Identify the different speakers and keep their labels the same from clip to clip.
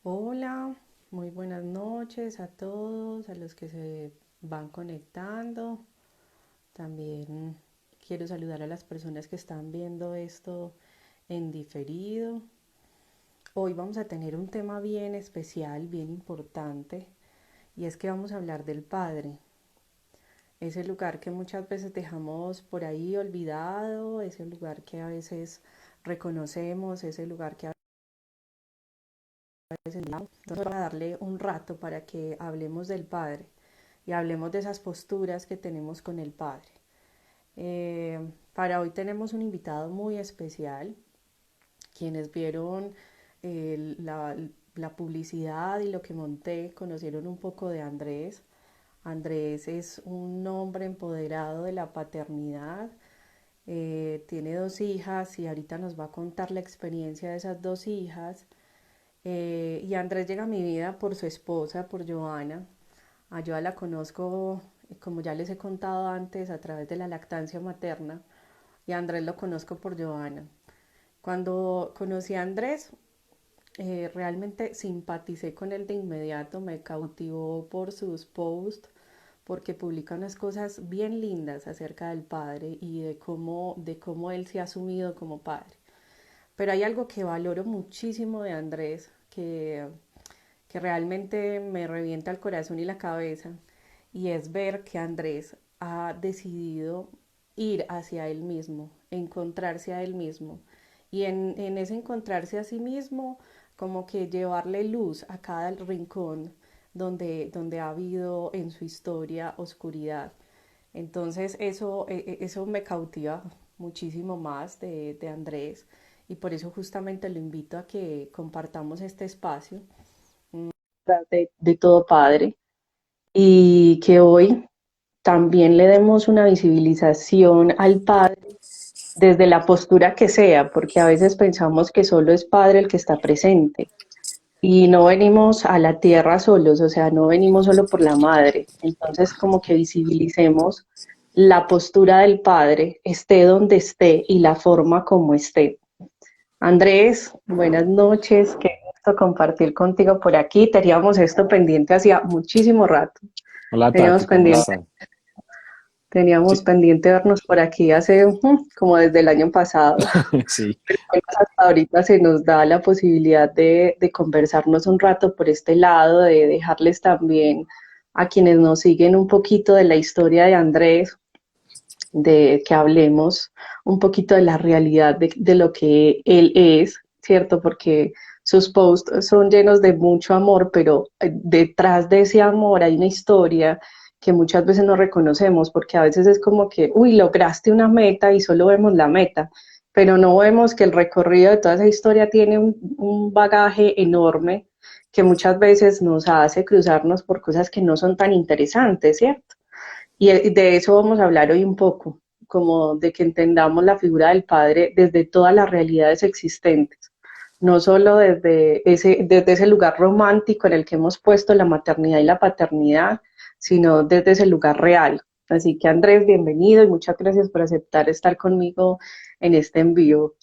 Speaker 1: Hola, muy buenas noches a todos, a los que se van conectando. También quiero saludar a las personas que están viendo esto en diferido. Hoy vamos a tener un tema bien especial, bien importante, y es que vamos a hablar del Padre. Ese lugar que muchas veces dejamos por ahí olvidado, ese lugar que a veces reconocemos, ese lugar que a veces no. Entonces voy a darle un rato para que hablemos del Padre y hablemos de esas posturas que tenemos con el Padre. Para hoy tenemos un invitado muy especial. Quienes vieron la publicidad y lo que monté conocieron un poco de Andrés. Andrés es un hombre empoderado de la paternidad. Tiene dos hijas y ahorita nos va a contar la experiencia de esas dos hijas. Y Andrés llega a mi vida por su esposa, por Joana. A Joa la conozco, como ya les he contado antes, a través de la lactancia materna. Y a Andrés lo conozco por Joana. Cuando conocí a Andrés, realmente simpaticé con él de inmediato, me cautivó por sus posts, porque publica unas cosas bien lindas acerca del padre y de cómo él se ha asumido como padre. Pero hay algo que valoro muchísimo de Andrés, que realmente me revienta el corazón y la cabeza, y es ver que Andrés ha decidido ir hacia él mismo, encontrarse a él mismo, y en ese encontrarse a sí mismo, como que llevarle luz a cada rincón donde ha habido en su historia oscuridad. Entonces eso me cautiva muchísimo más de Andrés, y por eso justamente lo invito a que compartamos este espacio de todo padre, y que hoy también le demos una visibilización al padre desde la postura que sea, porque a veces pensamos que solo es padre el que está presente y no venimos a la tierra solos, o sea, no venimos solo por la madre. Entonces, como que visibilicemos la postura del padre, esté donde esté y la forma como esté. Andrés, buenas noches, qué gusto compartir contigo por aquí. Teníamos esto pendiente hacía muchísimo rato.
Speaker 2: Hola Tati,
Speaker 1: Teníamos
Speaker 2: ¿cómo
Speaker 1: pendiente,
Speaker 2: estás?
Speaker 1: teníamos
Speaker 2: Sí,
Speaker 1: pendiente vernos por aquí hace como desde el año pasado.
Speaker 2: sí,
Speaker 1: Hasta ahorita se nos da la posibilidad de conversarnos un rato por este lado, de dejarles también a quienes nos siguen un poquito de la historia de Andrés, de que hablemos un poquito de la realidad de lo que él es, ¿cierto? Porque sus posts son llenos de mucho amor, pero detrás de ese amor hay una historia que muchas veces no reconocemos, porque a veces es como que, uy, lograste una meta y solo vemos la meta, pero no vemos que el recorrido de toda esa historia tiene un bagaje enorme que muchas veces nos hace cruzarnos por cosas que no son tan interesantes, ¿cierto? Y de eso vamos a hablar hoy un poco, como de que entendamos la figura del padre desde todas las realidades existentes, no solo desde ese lugar romántico en el que hemos puesto la maternidad y la paternidad, sino desde ese lugar real. Así que Andrés, bienvenido y muchas gracias por aceptar estar conmigo en este envío.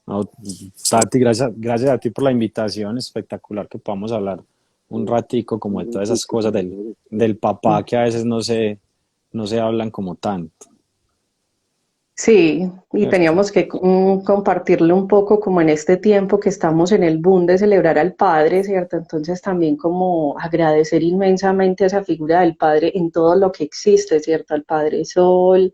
Speaker 2: no, Tati, gracias a ti por la invitación, espectacular que podamos hablar un ratico como de todas esas cosas del papá que a veces no se hablan como tanto,
Speaker 1: Sí, y
Speaker 2: ¿cierto?
Speaker 1: teníamos que compartirle un poco como en este tiempo que estamos en el boom de celebrar al Padre, ¿cierto? Entonces también como agradecer inmensamente a esa figura del Padre en todo lo que existe, ¿cierto? Al Padre Sol,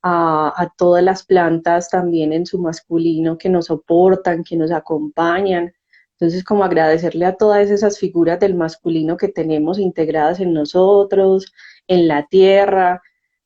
Speaker 1: a todas las plantas también en su masculino que nos soportan, que nos acompañan. Entonces como agradecerle a todas esas figuras del masculino que tenemos integradas en nosotros, en la tierra.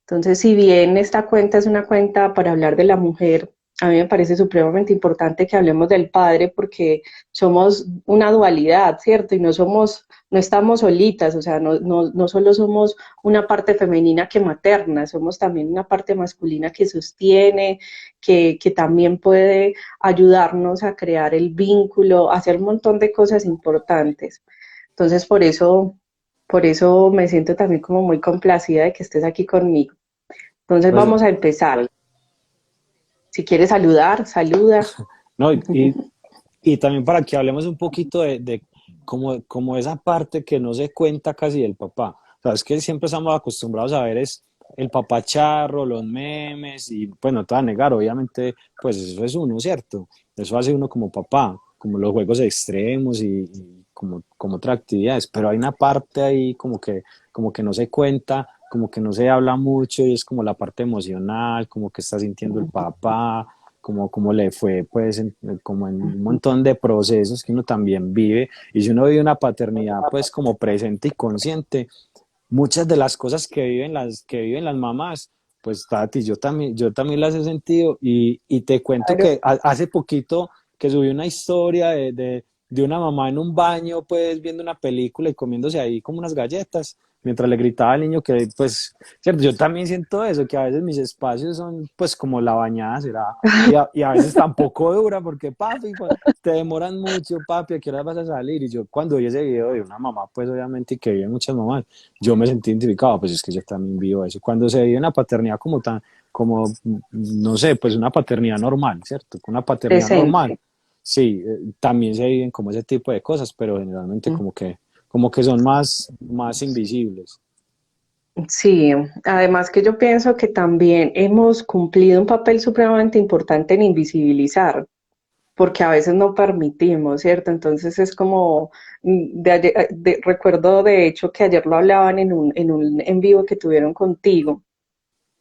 Speaker 1: Entonces, si bien esta cuenta es una cuenta para hablar de la mujer, a mí me parece supremamente importante que hablemos del padre porque somos una dualidad, ¿cierto? Y no estamos solitas, o sea, no solo somos una parte femenina que materna, somos también una parte masculina que sostiene, que también puede ayudarnos a crear el vínculo, a hacer un montón de cosas importantes. Entonces, por eso me siento también como muy complacida de que estés aquí conmigo. Entonces
Speaker 2: Pues,
Speaker 1: vamos a empezar. Si quieres saludar, saluda.
Speaker 2: no, y también para que hablemos un poquito como esa parte que no se cuenta casi del papá. O sea, es que siempre estamos acostumbrados a ver es el papá charro, los memes, y pues no te voy a negar, obviamente, pues eso es uno, ¿cierto? Eso hace uno como papá, como los juegos extremos y como otras actividades, pero hay una parte ahí como que no se cuenta, como que no se habla mucho y es como la parte emocional, como que está sintiendo el papá, como le fue pues como en un montón de procesos que uno también vive y si uno vive una paternidad pues como presente y consciente, muchas de las cosas que viven las mamás, pues Tati, yo también las he sentido y te cuento
Speaker 1: Claro.
Speaker 2: que hace poquito que subí una historia de una mamá en un baño, pues viendo una película y comiéndose ahí como unas galletas, mientras le gritaba al niño que, pues, cierto, yo también siento eso, que a veces mis espacios son pues como la bañada será, y a veces tampoco dura, porque papi, pues, te demoran mucho, papi, ¿a qué hora vas a salir? Y yo cuando vi ese video de una mamá, pues obviamente, y que vive muchas mamás, yo me sentí identificado, pues es que yo también vivo eso. Cuando se vive una paternidad como, no sé, pues una paternidad normal, ¿cierto? Una paternidad normal,
Speaker 1: Presente.
Speaker 2: sí, también se viven como ese tipo de cosas, pero generalmente como que son más invisibles.
Speaker 1: Sí, además que yo pienso que también hemos cumplido un papel supremamente importante en invisibilizar, porque a veces no permitimos, ¿cierto? Entonces es como, recuerdo de hecho que ayer lo hablaban en un en vivo que tuvieron contigo,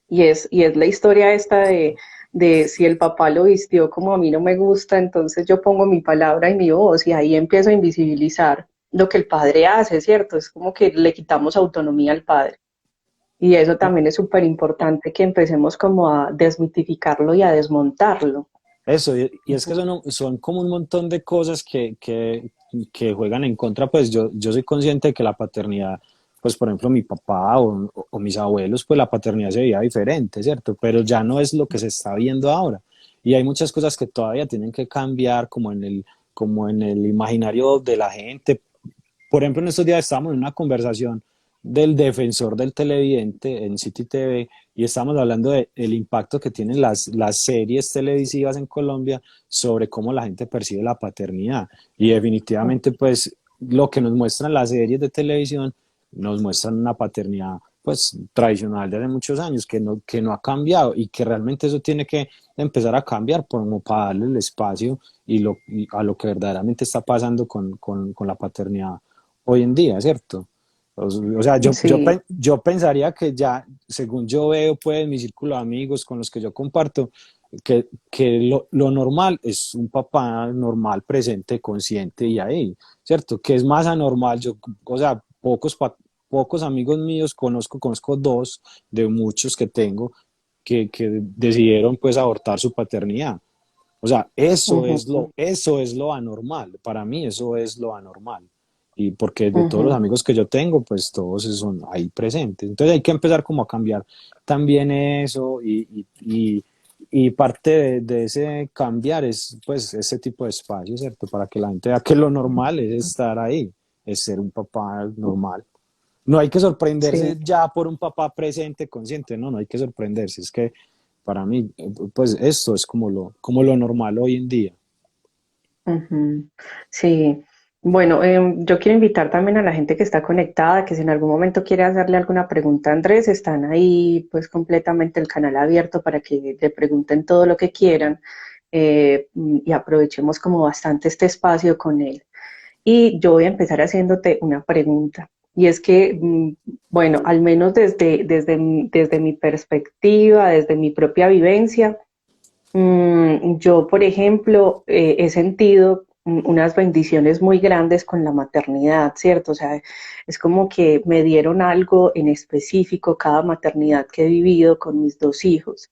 Speaker 1: y es la historia esta de si el papá lo vistió como a mí no me gusta, entonces yo pongo mi palabra y mi voz, y ahí empiezo a invisibilizar lo que el padre hace, ¿cierto? Es como que le quitamos autonomía al padre. Y eso
Speaker 2: No,
Speaker 1: también es súper importante que empecemos como a desmitificarlo y a desmontarlo.
Speaker 2: eso, y es que
Speaker 1: Ujú.
Speaker 2: son como un montón de cosas que juegan en contra, pues yo soy consciente de que la paternidad, pues por ejemplo mi papá o mis abuelos, pues la paternidad se veía diferente, ¿cierto? Pero ya no es lo que se está viendo ahora. Y hay muchas cosas que todavía tienen que cambiar, como en el imaginario de la gente. Por ejemplo, en estos días estábamos en una conversación del defensor del televidente en City TV y estamos hablando del impacto que tienen las series televisivas en Colombia sobre cómo la gente percibe la paternidad. Y definitivamente, pues, lo que nos muestran las series de televisión nos muestran una paternidad, pues, tradicional de hace muchos años, que no ha cambiado y que realmente eso tiene que empezar a cambiar como para darle el espacio y a lo que verdaderamente está pasando con la paternidad hoy en día, ¿cierto? O sea,
Speaker 1: Sí,
Speaker 2: yo pensaría que ya, según yo veo, pues, en mi círculo de amigos con los que yo comparto, que lo normal es un papá normal, presente, consciente y ahí, ¿cierto? Que es más anormal, o sea, pocos amigos míos conozco dos de muchos que tengo que decidieron pues abortar su paternidad. O sea,
Speaker 1: ujú,
Speaker 2: eso es lo anormal. Para mí eso es lo anormal. Y porque de todos los
Speaker 1: ujú,
Speaker 2: amigos que yo tengo, pues todos son ahí presentes. Entonces hay que empezar como a cambiar también eso y parte de ese cambiar es pues ese tipo de espacio, ¿cierto? Para que la gente vea que lo normal es estar ahí, es ser un papá normal. No hay que
Speaker 1: sí.
Speaker 2: sorprenderse ya por un papá presente, consciente, no hay que sorprenderse. Es que para mí, pues esto es como lo normal hoy en día.
Speaker 1: Ujú. Sí, bueno, yo quiero invitar también a la gente que está conectada, que si en algún momento quiere hacerle alguna pregunta a Andrés, están ahí pues completamente el canal abierto para que le pregunten todo lo que quieran, y aprovechemos como bastante este espacio con él. Y yo voy a empezar haciéndote una pregunta. Y es que, bueno, al menos desde mi perspectiva, desde mi propia vivencia, yo, por ejemplo, he sentido unas bendiciones muy grandes con la maternidad, ¿cierto? O sea, es como que me dieron algo en específico cada maternidad que he vivido con mis dos hijos,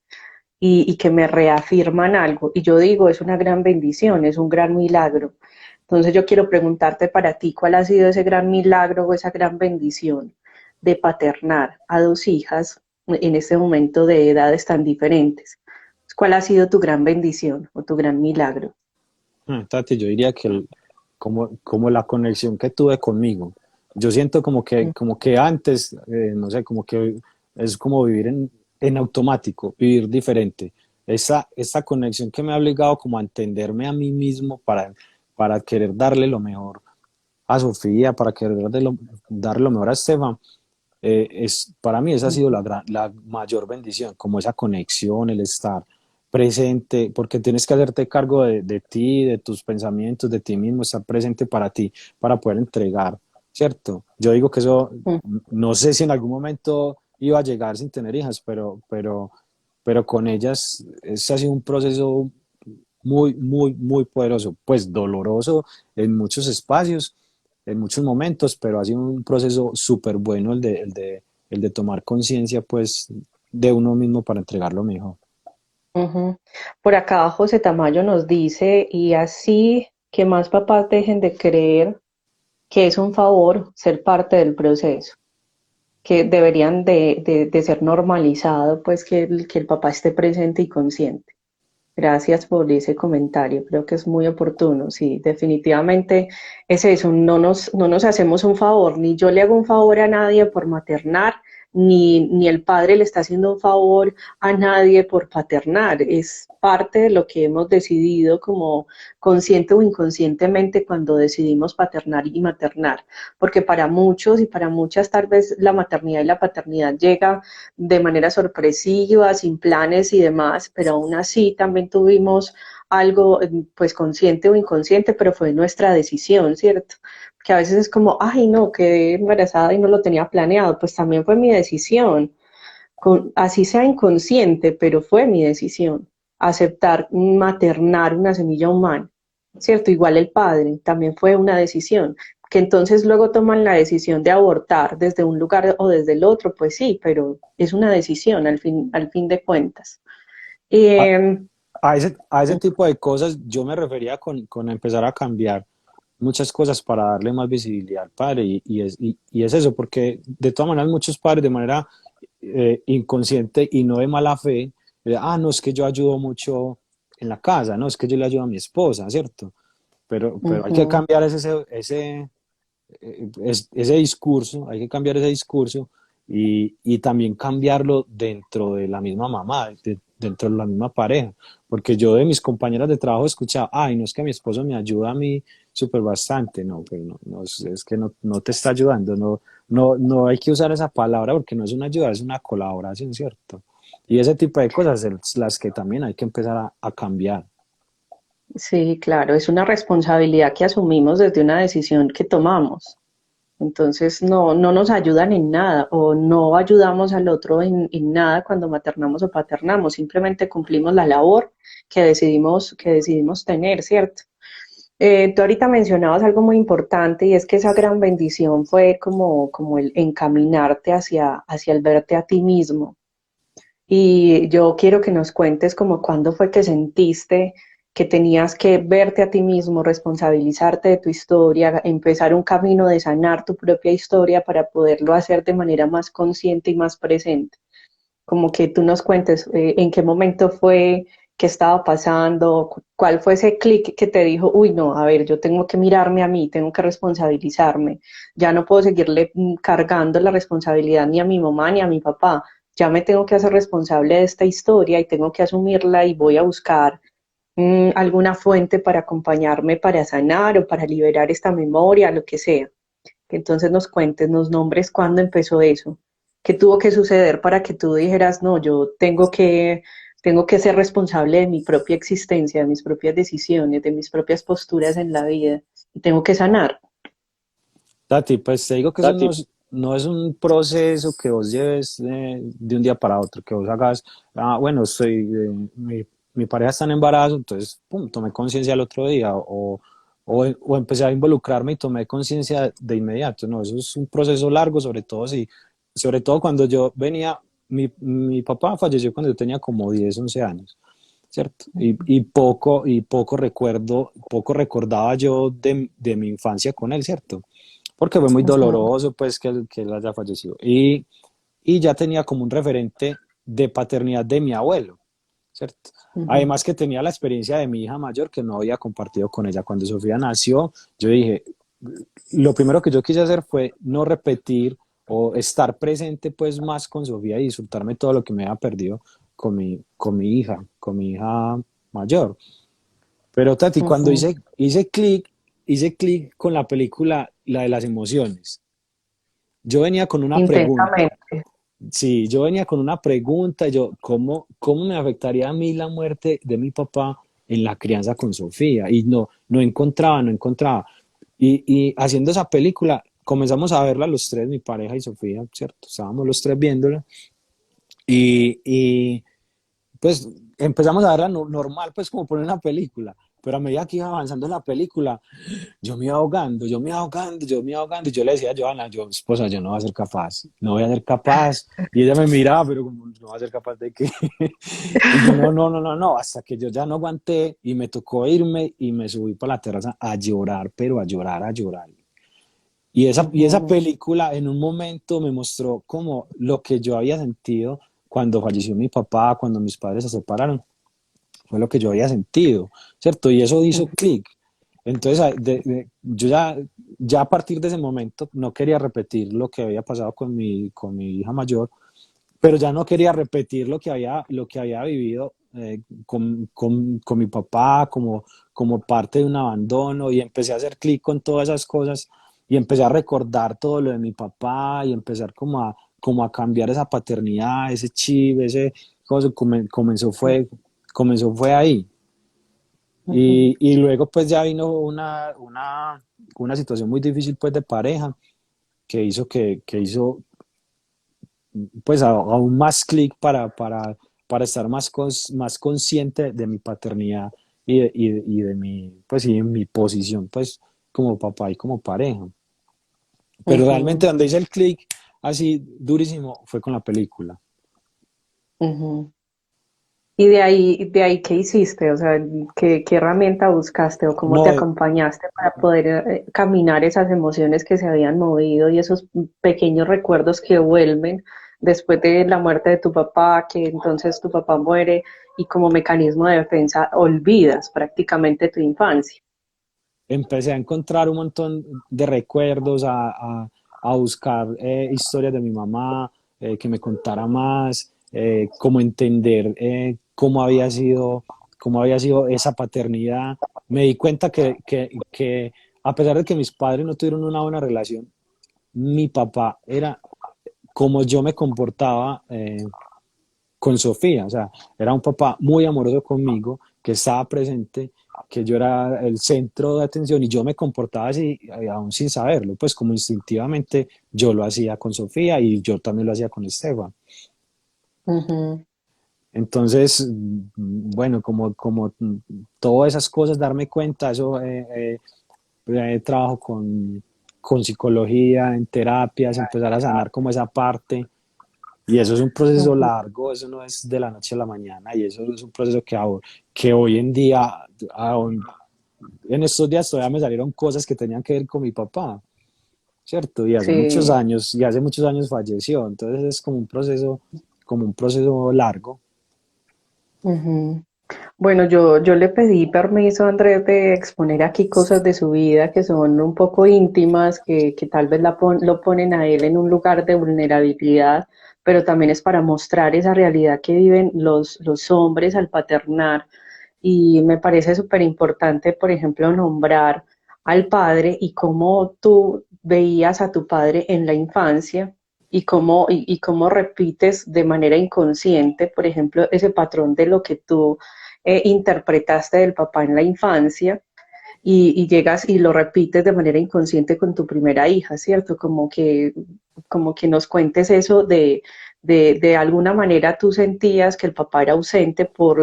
Speaker 1: y que me reafirman algo. Y yo digo, es una gran bendición, es un gran milagro. Entonces yo quiero preguntarte para ti, ¿cuál ha sido ese gran milagro o esa gran bendición de paternar a dos hijas en este momento de edades tan diferentes? ¿Cuál ha sido tu gran bendición o tu gran milagro?
Speaker 2: Tati, yo diría que como la conexión que tuve conmigo. Yo siento como que antes, no sé, como que es como vivir en automático, vivir diferente. Esa conexión que me ha obligado como a entenderme a mí mismo para querer darle lo mejor a Sofía, para querer darle lo mejor a Esteban, para mí esa ha sido la mayor bendición, como esa conexión, el estar presente, porque tienes que hacerte cargo de ti, de tus pensamientos, de ti mismo, estar presente para ti, para poder entregar, ¿cierto? Yo digo que eso,
Speaker 1: Mm,
Speaker 2: no sé si en algún momento iba a llegar sin tener hijas, pero con ellas ese ha sido un proceso muy, muy, muy poderoso, pues doloroso en muchos espacios, en muchos momentos, pero ha sido un proceso súper bueno el de tomar conciencia, pues, de uno mismo para entregar lo mejor.
Speaker 1: ujú. Por acá José Tamayo nos dice, y así que más papás dejen de creer que es un favor ser parte del proceso, que deberían de ser normalizado, pues que el papá esté presente y consciente. Gracias por ese comentario, creo que es muy oportuno. Sí, definitivamente es eso, no nos hacemos un favor, ni yo le hago un favor a nadie por maternar, ni el padre le está haciendo un favor a nadie por paternar. Es parte de lo que hemos decidido como consciente o inconscientemente cuando decidimos paternar y maternar, porque para muchos y para muchas tal vez la maternidad y la paternidad llega de manera sorpresiva, sin planes y demás, pero aún así también tuvimos algo, pues consciente o inconsciente, pero fue nuestra decisión, ¿cierto? Que a veces es como, ay, no, quedé embarazada y no lo tenía planeado, pues también fue mi decisión, así sea inconsciente, pero fue mi decisión, aceptar maternar una semilla humana, ¿cierto? Igual el padre, también fue una decisión, que entonces luego toman la decisión de abortar desde un lugar o desde el otro, pues sí, pero es una decisión al fin de cuentas.
Speaker 2: A,
Speaker 1: Eh,
Speaker 2: a ese tipo de cosas yo me refería con empezar a cambiar muchas cosas para darle más visibilidad al padre y es eso, porque de todas maneras muchos padres de manera inconsciente y no de mala fe, no, es que yo ayudo mucho en la casa, no, es que yo le ayudo a mi esposa, ¿cierto? Pero hay que
Speaker 1: Ujú.
Speaker 2: cambiar ese discurso, hay que cambiar ese discurso y también cambiarlo dentro de la misma mamá, dentro de la misma pareja, porque yo de mis compañeras de trabajo escuchaba, ay, no es que mi esposo me ayuda a mí súper bastante, no, pero no, es que no te está ayudando, no hay que usar esa palabra porque no es una ayuda, es una colaboración, ¿cierto? Y ese tipo de cosas es las que también hay que empezar a cambiar.
Speaker 1: Sí, claro, es una responsabilidad que asumimos desde una decisión que tomamos. Entonces no nos ayudan en nada o no ayudamos al otro en nada cuando maternamos o paternamos, simplemente cumplimos la labor que decidimos tener, ¿cierto? Tú ahorita mencionabas algo muy importante y es que esa gran bendición fue como el encaminarte hacia el verte a ti mismo. Y yo quiero que nos cuentes como cuándo fue que sentiste que tenías que verte a ti mismo, responsabilizarte de tu historia, empezar un camino de sanar tu propia historia para poderlo hacer de manera más consciente y más presente. Como que tú nos cuentes en qué momento fue, qué estaba pasando, cuál fue ese clic que te dijo, uy, no, a ver, yo tengo que mirarme a mí, tengo que responsabilizarme, ya no puedo seguirle cargando la responsabilidad ni a mi mamá ni a mi papá, ya me tengo que hacer responsable de esta historia y tengo que asumirla y voy a buscar alguna fuente para acompañarme, para sanar o para liberar esta memoria, lo que sea. Que entonces nos cuentes, nos nombres cuándo empezó eso, qué tuvo que suceder para que tú dijeras, no, tengo que ser responsable de mi propia existencia, de mis propias decisiones, de mis propias posturas en la vida y tengo que sanar.
Speaker 2: Tati, pues te digo que eso no es un proceso que vos lleves de un día para otro, que vos hagas, bueno, mi pareja está en embarazo, entonces, pum, tomé conciencia el otro día, o empecé a involucrarme y tomé conciencia de inmediato, no, eso es un proceso largo, sobre todo cuando yo venía, mi papá falleció cuando yo tenía como 10 11 años. ¿Cierto? Poco recordaba yo de mi infancia con él, ¿cierto? Porque fue muy
Speaker 1: Ujú,
Speaker 2: doloroso pues que él haya fallecido. Y ya tenía como un referente de paternidad de mi abuelo, ¿cierto?
Speaker 1: ujú,
Speaker 2: Además que tenía la experiencia de mi hija mayor que no había compartido con ella. Cuando Sofía nació, yo dije, lo primero que yo quise hacer fue no repetir o estar presente pues más con Sofía y disfrutarme todo lo que me había perdido con mi hija mayor. Pero Tati, cuando
Speaker 1: ujú.
Speaker 2: hice clic con la película, la de las emociones. Yo venía con una pregunta,
Speaker 1: Intensamente.
Speaker 2: sí, yo venía con una pregunta, yo, ¿cómo me afectaría a mí la muerte de mi papá en la crianza con Sofía? Y no encontraba. Y haciendo esa película, comenzamos a verla los tres, mi pareja y Sofía, ¿cierto? Estábamos los tres viéndola. Y pues empezamos a verla normal, pues como poner una película. Pero a medida que iba avanzando la película, yo me iba ahogando, yo me iba ahogando, yo me iba ahogando. Y yo le decía a Joana, yo, esposa, yo no voy a ser capaz, no voy a ser capaz. Y ella me miraba, pero como, no voy a ser capaz de qué. Y yo, no, no, no, no, no, hasta que yo ya no aguanté y me tocó irme y me subí para la terraza a llorar, pero a llorar, a llorar. Y esa
Speaker 1: Ujú,
Speaker 2: película en un momento me mostró como lo que yo había sentido cuando falleció mi papá, cuando mis padres se separaron, fue lo que yo había sentido, ¿cierto? Y eso hizo
Speaker 1: ujú,
Speaker 2: clic. Entonces, yo ya a partir de ese momento no quería repetir lo que había pasado con mi hija mayor, pero ya no quería repetir lo que había vivido con mi papá como parte de un abandono, y empecé a hacer clic con todas esas cosas y empecé a recordar todo lo de mi papá y empezar como a cambiar esa paternidad, ese chip, ese cosa, comenzó fue ahí.
Speaker 1: ujú.
Speaker 2: Y luego pues ya vino una situación muy difícil pues de pareja que hizo pues aún más clic para estar más consciente de mi paternidad y de mi posición pues como papá y como pareja. Pero realmente
Speaker 1: Ujú,
Speaker 2: donde hice el clic así durísimo fue con la película.
Speaker 1: ujú. Y de ahí, ¿qué hiciste? O sea, ¿qué herramienta buscaste o cómo te
Speaker 2: No,
Speaker 1: acompañaste para poder caminar esas emociones que se habían movido y esos pequeños recuerdos que vuelven después de la muerte de tu papá, que entonces tu papá muere y como mecanismo de defensa olvidas prácticamente tu infancia?
Speaker 2: empecé a encontrar un montón de recuerdos, a buscar historias de mi mamá, que me contara más, cómo entender cómo había sido esa paternidad. Me di cuenta que a pesar de que mis padres no tuvieron una buena relación, mi papá era como yo me comportaba con Sofía. O sea, era un papá muy amoroso conmigo, que estaba presente, que yo era el centro de atención y yo me comportaba así, aún sin saberlo, pues como instintivamente yo lo hacía con Sofía y yo también lo hacía con Esteban.
Speaker 1: Ujú,
Speaker 2: Entonces, bueno, como todas esas cosas, darme cuenta, eso, trabajo con psicología, en terapias, empezar a sanar como esa parte. Y eso es un proceso
Speaker 1: ujú.
Speaker 2: largo, eso no es de la noche a la mañana, y eso es un proceso que hoy en día, aún en estos días todavía me salieron cosas que tenían que ver con mi papá, ¿cierto? Y
Speaker 1: Sí.
Speaker 2: hace muchos años falleció, entonces es como un proceso largo.
Speaker 1: Ujú. Bueno, yo le pedí permiso a Andrés de exponer aquí cosas de su vida que son un poco íntimas, que tal vez lo ponen a él en un lugar de vulnerabilidad, pero también es para mostrar esa realidad que viven los hombres al paternar. Y me parece súper importante, por ejemplo, nombrar al padre y cómo tú veías a tu padre en la infancia y cómo repites de manera inconsciente, por ejemplo, ese patrón de lo que tú interpretaste del papá en la infancia y llegas y lo repites de manera inconsciente con tu primera hija, ¿cierto? Como que nos cuentes eso de alguna manera tú sentías que el papá era ausente por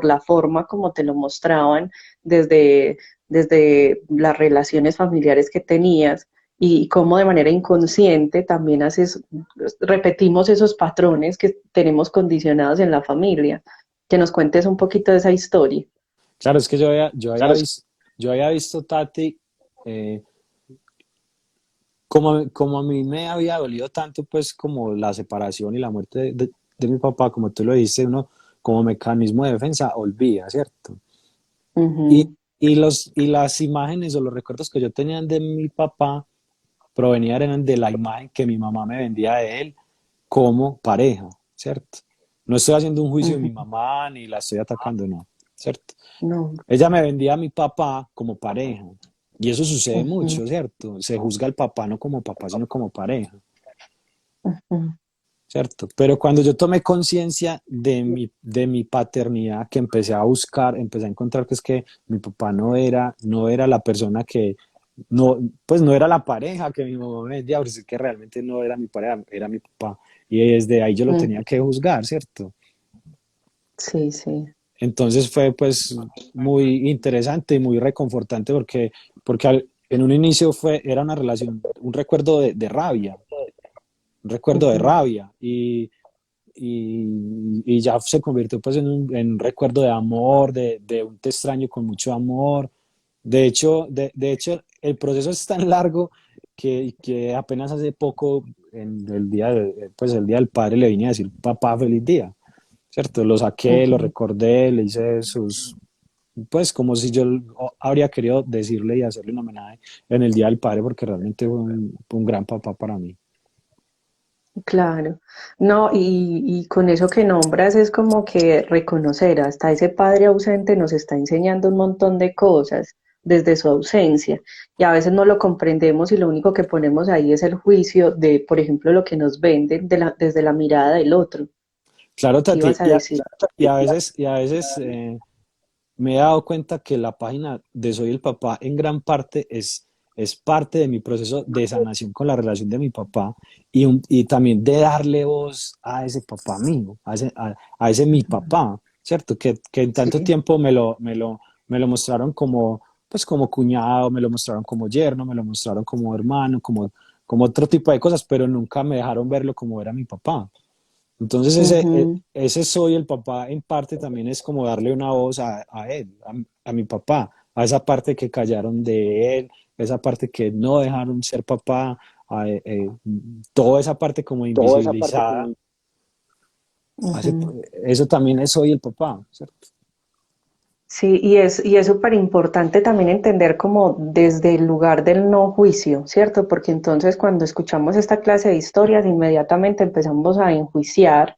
Speaker 1: la forma como te lo mostraban desde, desde las relaciones familiares que tenías y cómo de manera inconsciente también repetimos esos patrones que tenemos condicionados en la familia. Que nos cuentes un poquito de esa historia.
Speaker 2: Claro, es que yo había visto, Tati, eh, como a mí me había dolido tanto, pues como la separación y la muerte de mi papá, como tú lo dijiste, uno como mecanismo de defensa olvida, ¿cierto? Y,
Speaker 1: Ujú,
Speaker 2: y las imágenes o los recuerdos que yo tenía de mi papá eran de la imagen que mi mamá me vendía de él como pareja, ¿cierto? No estoy haciendo un juicio de mi
Speaker 1: ujú.
Speaker 2: mamá ni la estoy atacando, no, ¿cierto?
Speaker 1: No.
Speaker 2: Ella me vendía a mi papá como pareja. Y eso sucede
Speaker 1: ujú,
Speaker 2: mucho, ¿cierto? Se juzga al papá no como papá, sino como pareja,
Speaker 1: ujú,
Speaker 2: ¿cierto? Pero cuando yo tomé conciencia de mi paternidad, que empecé a buscar, empecé a encontrar que es que mi papá no era la persona que, no, pues no era la pareja que mi mamá me decía, pero es que realmente no era mi pareja, era mi papá. Y desde ahí yo lo
Speaker 1: ujú.
Speaker 2: tenía que juzgar, ¿cierto?
Speaker 1: Sí, sí.
Speaker 2: Entonces fue pues muy interesante y muy reconfortante porque en un inicio era una relación, un recuerdo de rabia, un recuerdo de
Speaker 1: Ujú.
Speaker 2: rabia y ya se convirtió pues en un recuerdo de amor, de un te extraño con mucho amor. De hecho, el proceso es tan largo que apenas hace poco, en pues el día del padre, le vine a decir, papá, feliz día, ¿cierto? Lo saqué, lo
Speaker 1: Ujú.
Speaker 2: recordé, le hice sus, pues como si yo habría querido decirle y hacerle un homenaje en el día del padre, porque realmente fue un gran papá para mí.
Speaker 1: Claro, no, y con eso que nombras es como que reconocer hasta ese padre ausente nos está enseñando un montón de cosas desde su ausencia y a veces no lo comprendemos y lo único que ponemos ahí es el juicio de, por ejemplo, lo que nos venden desde la mirada del otro.
Speaker 2: Claro,
Speaker 1: ¿Qué
Speaker 2: Tati,
Speaker 1: ibas a decir?
Speaker 2: y a veces me he dado cuenta que la página de Soy el Papá en gran parte es parte de mi proceso de sanación con la relación de mi papá y también de darle voz a ese papá mío, a ese mi papá, ¿cierto? Que en tanto
Speaker 1: Sí.
Speaker 2: tiempo me lo mostraron como, pues como cuñado, me lo mostraron como yerno, me lo mostraron como hermano, como otro tipo de cosas, pero nunca me dejaron verlo como era mi papá. Entonces
Speaker 1: Ujú,
Speaker 2: ese soy el papá en parte también es como darle una voz a él, a mi papá, a esa parte que callaron de él, esa parte que no dejaron ser papá, toda esa parte como invisibilizada, hace-
Speaker 1: ujú.
Speaker 2: eso también es soy el papá, ¿cierto?
Speaker 1: Sí, y es súper importante también entender como desde el lugar del no juicio, ¿cierto? Porque entonces cuando escuchamos esta clase de historias, inmediatamente empezamos a enjuiciar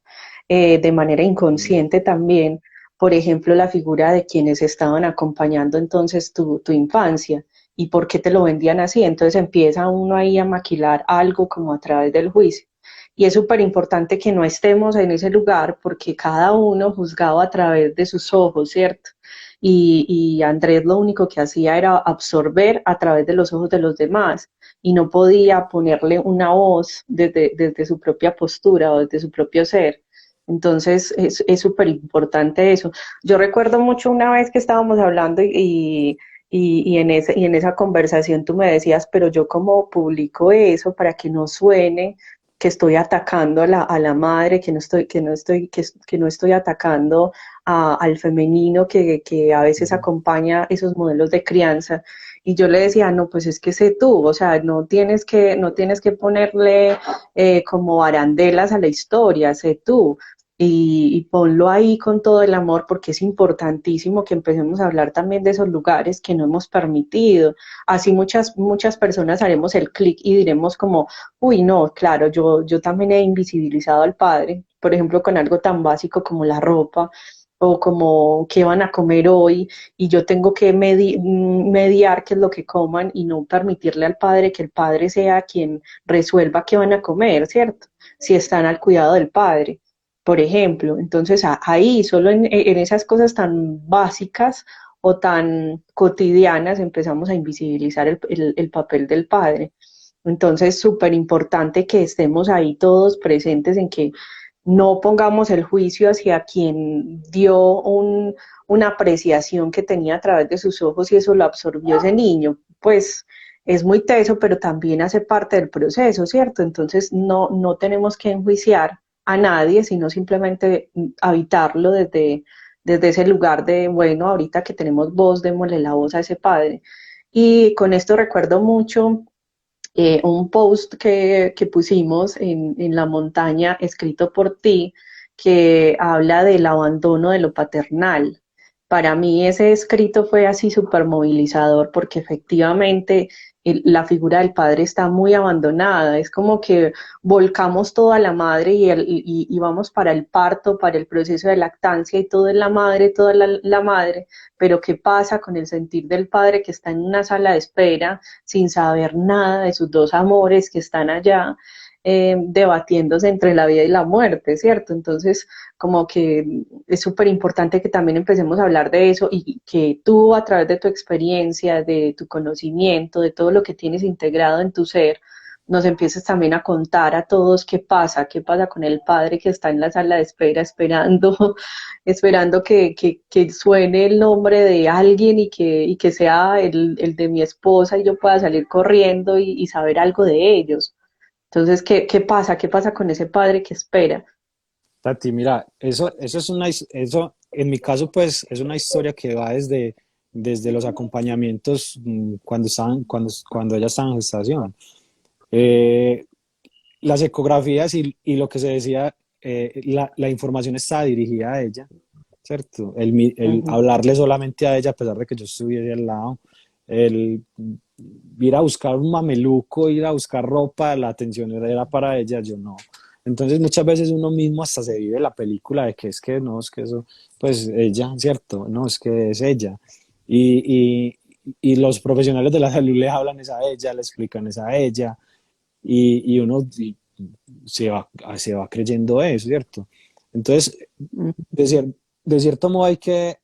Speaker 1: de manera inconsciente también, por ejemplo, la figura de quienes estaban acompañando entonces tu infancia y por qué te lo vendían así. Entonces empieza uno ahí a maquilar algo como a través del juicio. Y es súper importante que no estemos en ese lugar porque cada uno juzgaba a través de sus ojos, ¿cierto? Y Andrés lo único que hacía era absorber a través de los ojos de los demás y no podía ponerle una voz desde su propia postura o desde su propio ser. Entonces es súper importante eso. Yo recuerdo mucho una vez que estábamos hablando y en esa conversación tú me decías, pero yo cómo publico eso para que no suene que estoy atacando a la madre, que no estoy atacando al femenino que a veces
Speaker 2: Ujú.
Speaker 1: acompaña esos modelos de crianza. Y yo le decía, no, pues es que sé tú, o sea, no tienes que ponerle como arandelas a la historia, sé tú. Y ponlo ahí con todo el amor porque es importantísimo que empecemos a hablar también de esos lugares que no hemos permitido. Así muchas personas haremos el clic y diremos como, uy, no, claro, yo también he invisibilizado al padre, por ejemplo, con algo tan básico como la ropa o como qué van a comer hoy y yo tengo que mediar qué es lo que coman y no permitirle al padre que el padre sea quien resuelva qué van a comer, ¿cierto? Si están al cuidado del padre, por ejemplo. Entonces ahí, solo en esas cosas tan básicas o tan cotidianas, empezamos a invisibilizar el papel del padre. Entonces, súper importante que estemos ahí todos presentes en que no pongamos el juicio hacia quien dio una apreciación que tenía a través de sus ojos y eso lo absorbió ese niño. Pues es muy teso, pero también hace parte del proceso, ¿cierto? Entonces, no tenemos que enjuiciar a nadie, sino simplemente habitarlo desde ese lugar de, bueno, ahorita que tenemos voz, démosle la voz a ese padre. Y con esto recuerdo mucho un post que pusimos en la montaña escrito por ti que habla del abandono de lo paternal. Para mí ese escrito fue así súper movilizador porque efectivamente la figura del padre está muy abandonada. Es como que volcamos toda la madre y vamos para el parto, para el proceso de lactancia y todo es la madre, toda la madre, pero ¿qué pasa con el sentir del padre que está en una sala de espera sin saber nada de sus dos amores que están allá? Debatiéndose entre la vida y la muerte, ¿cierto? Entonces, como que es súper importante que también empecemos a hablar de eso y que tú a través de tu experiencia, de tu conocimiento, de todo lo que tienes integrado en tu ser, nos empieces también a contar a todos qué pasa con el padre que está en la sala de espera esperando, esperando que suene el nombre de alguien y que sea el de mi esposa y yo pueda salir corriendo y saber algo de ellos. Entonces, ¿qué pasa? ¿Qué pasa con ese padre que espera?
Speaker 2: Tati, mira, eso es eso en mi caso, pues, es una historia que va desde los acompañamientos cuando ella estaba en gestación. Eh, las ecografías y lo que se decía, la información estaba dirigida a ella, ¿cierto? El
Speaker 1: Ujú,
Speaker 2: hablarle solamente a ella, a pesar de que yo estuviese al lado, el ir a buscar un mameluco, ir a buscar ropa, la atención era para ella, yo no. Entonces muchas veces uno mismo hasta se vive la película de que es que no, es que eso, pues ella, ¿cierto? No, es que es ella. Y, y los profesionales de la salud le hablan es a ella, le explican es a ella, y uno se va creyendo eso, ¿cierto? Entonces,
Speaker 1: ujú,
Speaker 2: de, de cierto modo hay que,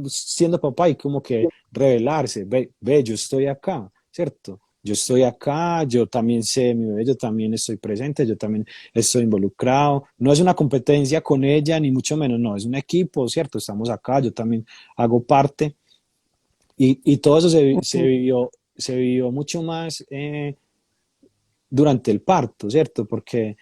Speaker 2: siendo papá, hay como que revelarse, ve, yo estoy acá, ¿cierto? Yo estoy acá, yo también sé mi bebé, yo también estoy presente, yo también estoy involucrado. No es una competencia con ella, ni mucho menos, no, es un equipo, ¿cierto? Estamos acá, yo también hago parte. Y todo eso
Speaker 1: ujú,
Speaker 2: se vivió mucho más durante el parto, ¿cierto? Porque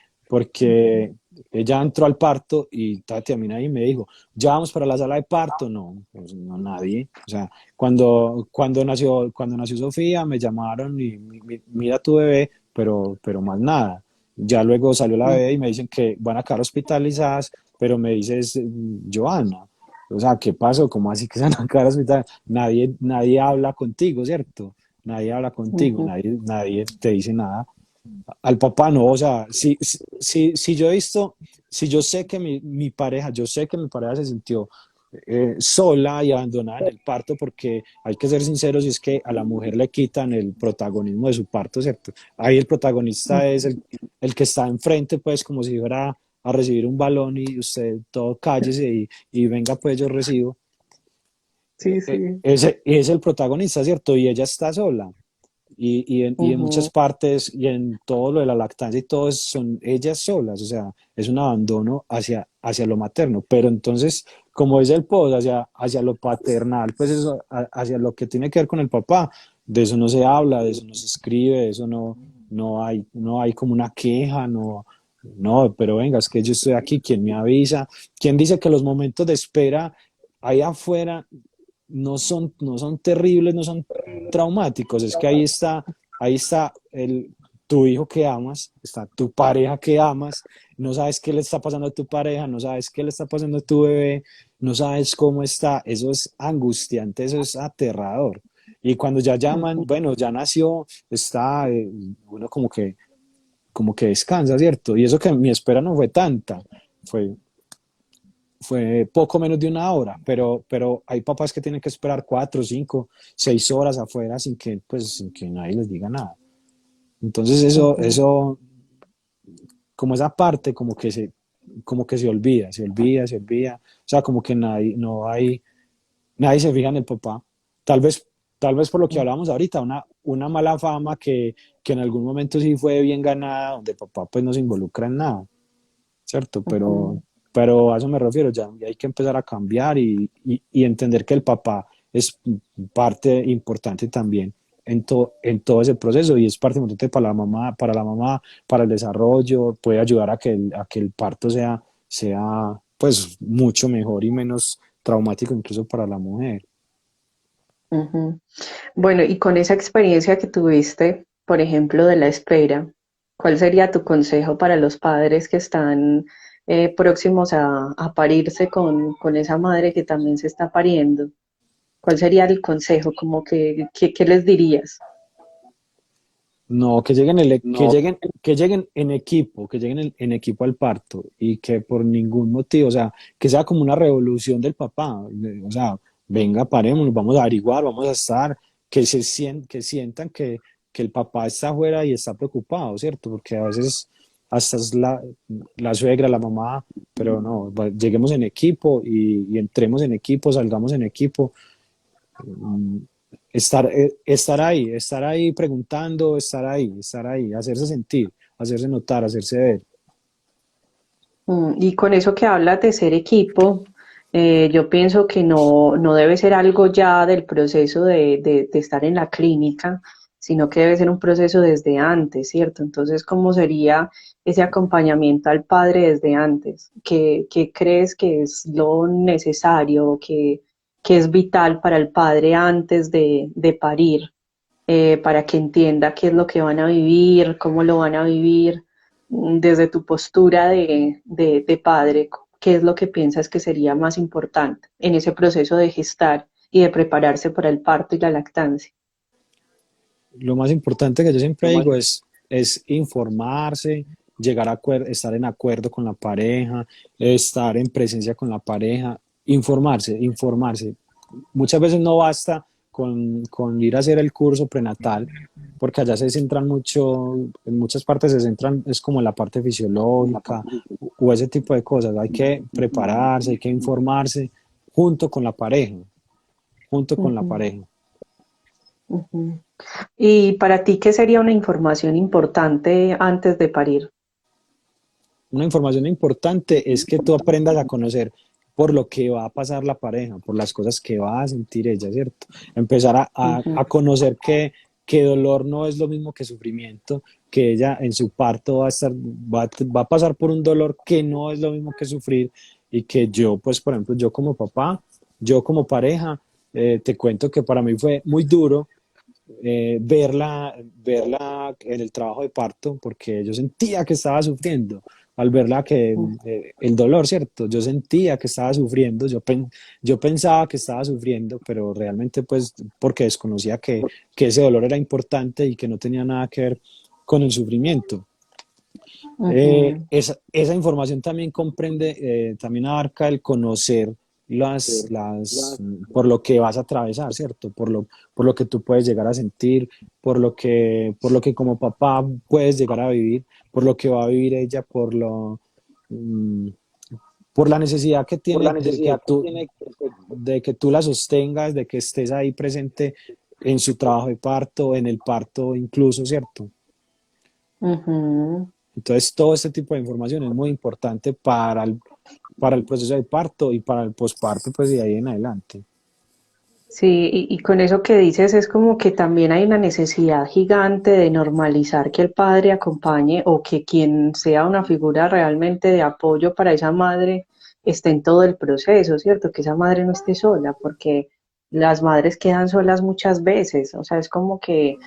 Speaker 2: ella entró al parto y Tati a mí nadie me dijo, ya vamos para la sala de parto, no, pues no nadie. O sea, cuando nació Sofía me llamaron y mira tu bebé, pero más nada. Ya luego salió la bebé y me dicen que van a quedar hospitalizadas, pero me dices, Joana, o sea, ¿qué pasó? ¿Cómo así que se van a quedar hospitalizadas? Nadie habla contigo, ¿cierto? Nadie habla contigo,
Speaker 1: ujú,
Speaker 2: nadie te dice nada. Al papá no, o sea, si yo he visto, si yo sé que mi pareja, yo sé que mi pareja se sintió sola y abandonada en el parto, porque hay que ser sinceros, y es que a la mujer le quitan el protagonismo de su parto, ¿cierto? Ahí el protagonista es
Speaker 1: ujú.
Speaker 2: el que está enfrente, pues como si fuera a recibir un balón y usted todo cállese y venga, pues yo recibo.
Speaker 1: Sí, sí.
Speaker 2: Ese es el protagonista, ¿cierto? Y ella está sola. Y en muchas
Speaker 1: Ujú,
Speaker 2: partes y en todo lo de la lactancia y todo son ellas solas, o sea, es un abandono hacia lo materno, pero entonces, como es el post, hacia lo paternal, pues eso, hacia lo que tiene que ver con el papá, de eso no se habla, de eso no se escribe, de eso no hay como una queja, no, pero venga, es que yo estoy aquí, ¿quién me avisa? ¿Quién dice que los momentos de espera ahí afuera no son terribles, no son traumáticos? Es que ahí está tu hijo que amas, está tu pareja que amas, no sabes qué le está pasando a tu pareja, no sabes qué le está pasando a tu bebé, no sabes cómo está, eso es angustiante, eso es aterrador. Y cuando ya llaman,
Speaker 1: ujú,
Speaker 2: bueno, ya nació, está, uno como que descansa, ¿cierto? Y eso que mi espera no fue tanta, fue fue poco menos de una hora, pero hay papás que tienen que esperar 4, 5, 6 horas afuera sin que nadie les diga nada. Entonces
Speaker 1: ujú,
Speaker 2: eso, como esa parte, como que se olvida. O sea, como que nadie se fija en el papá. Tal vez, tal vez por lo que hablábamos ahorita, una mala fama que en algún momento sí fue bien ganada, donde el papá pues no se involucra en nada, ¿cierto?
Speaker 1: ujú,
Speaker 2: Pero a eso me refiero, ya hay que empezar a cambiar y entender que el papá es parte importante también en todo ese proceso y es parte importante para el desarrollo, puede ayudar a que el parto sea pues mucho mejor y menos traumático incluso para la mujer.
Speaker 1: ujú. Bueno, y con esa experiencia que tuviste, por ejemplo, de la espera, ¿cuál sería tu consejo para los padres que están próximos a parirse con esa madre que también se está pariendo? ¿Cuál sería el consejo? Como qué les dirías?
Speaker 2: No, que lleguen en equipo, que lleguen en equipo al parto y que por ningún motivo, o sea, que sea como una revolución del papá, o sea, venga, parémonos, vamos a averiguar, vamos a estar, que sientan que el papá está afuera y está preocupado, ¿cierto? Porque a veces hasta es la suegra, la mamá, pero no, lleguemos en equipo y entremos en equipo, salgamos en equipo. Mm, estar ahí preguntando, estar ahí, hacerse sentir, hacerse notar, hacerse ver.
Speaker 1: Y con eso que hablas de ser equipo, yo pienso que no debe ser algo ya del proceso de estar en la clínica, sino que debe ser un proceso desde antes, ¿cierto? Entonces, ¿cómo sería ese acompañamiento al padre desde antes? ¿Qué crees que es lo necesario, que es vital para el padre antes de parir? Para que entienda qué es lo que van a vivir, cómo lo van a vivir, desde tu postura de padre, qué es lo que piensas que sería más importante en ese proceso de gestar y de prepararse para el parto y la lactancia.
Speaker 2: Lo más importante que yo siempre digo es informarse, estar en acuerdo con la pareja, estar en presencia con la pareja, informarse. Muchas veces no basta con ir a hacer el curso prenatal, porque allá se centran mucho, en muchas partes se centran, es como la parte fisiológica o ese tipo de cosas. Hay que prepararse, hay que informarse junto con la pareja, junto con la
Speaker 1: Ujú,
Speaker 2: pareja.
Speaker 1: ujú. Y para ti, ¿qué sería una información importante antes de parir?
Speaker 2: Una información importante es que tú aprendas a conocer por lo que va a pasar la pareja, por las cosas que va a sentir ella, ¿cierto? Empezar
Speaker 1: Ujú,
Speaker 2: a conocer que dolor no es lo mismo que sufrimiento, que ella en su parto va a pasar por un dolor que no es lo mismo que sufrir y que yo, pues, por ejemplo, yo como papá, yo como pareja, te cuento que para mí fue muy duro verla en el trabajo de parto, porque yo sentía que estaba sufriendo. Al verla que el dolor, ¿cierto? Yo sentía que estaba sufriendo, yo pensaba que estaba sufriendo, pero realmente pues porque desconocía que ese dolor era importante y que no tenía nada que ver con el sufrimiento.
Speaker 1: ujú,
Speaker 2: Esa información también comprende, también abarca el conocer por lo que vas a atravesar, ¿cierto? Por lo que tú puedes llegar a sentir, por lo que como papá puedes llegar a vivir, por lo que va a vivir ella, mm, por la necesidad que tiene de que tú la sostengas, de que estés ahí presente en su trabajo de parto, en el parto incluso, ¿cierto?
Speaker 1: ujú.
Speaker 2: Entonces, todo este tipo de información es muy importante para el proceso de parto y para el posparto, pues de ahí en adelante.
Speaker 1: Sí, y con eso que dices es como que también hay una necesidad gigante de normalizar que el padre acompañe o que quien sea una figura realmente de apoyo para esa madre esté en todo el proceso, ¿cierto? Que esa madre no esté sola, porque las madres quedan solas muchas veces, o sea, es como que